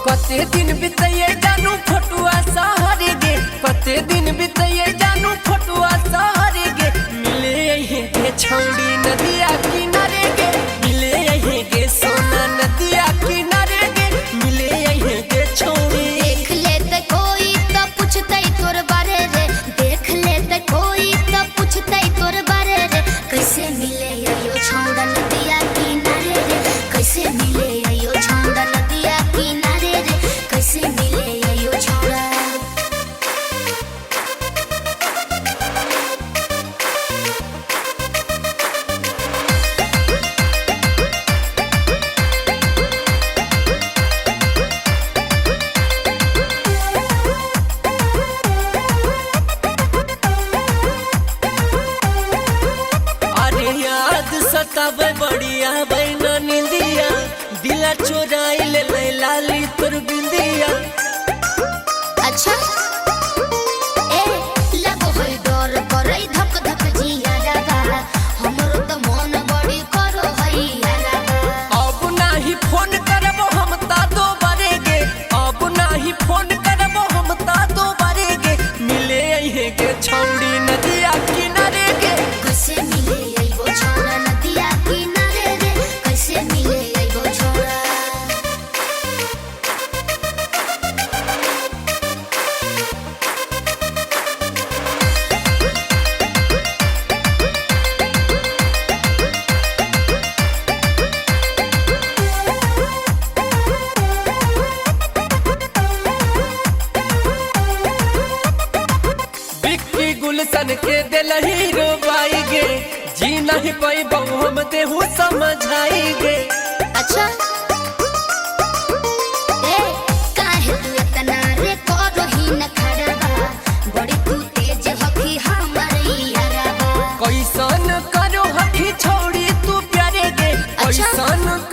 कते दिन बिताइए जानू फोटुआ सहारे गे, कते दिन बिताइए जानू फोटुआ सहारे गे। मिले अइहे गे छौड़ी नदिया किनारे गे, मिले अइहे गे सोना नदिया किनारे गे, मिले अइहे गे छौड़ी। देख लेते कोई तो पूछते तोर बारे रे, देख लेते कोई तो पूछते तोर बारे रे। कैसे मिले यो छौड़ा नदिया किनारे रे, कैसे मिले यो छौड़ा नदिया किनारे रे, कैसे मिले यो छौड़ा। अरे याद सतावे बढ़िया बहना निंदिया, दिला चोराई ले लाली तोर बिंदिया। अच्छा ए लगो है डर करे धक धक जिया जागा, हमरो तो मन बड़ी करो है यारा। अब नाही फोन करबो हम ता दो बारे गे, अब नाही फोन करबो हम ता दो बारे गे। मिले अइहे गे छौड़ी नदिया किनारे गे, कैसे मिले यो छौड़ा नदिया किनारे रे, कैसे मिले यो छौड़ा। विक्की गुलशन के दिल हीरो बाई गे, जी नहीं पैबो हम देहु समझाई गे। अच्छा ए काहे तू इतना रे करो ही न खड़बा, बड़ी तू तेज हकी हमारी यारा। कैसन करो हठी छौड़ी तू प्यारे गे, अच्छा। कैसन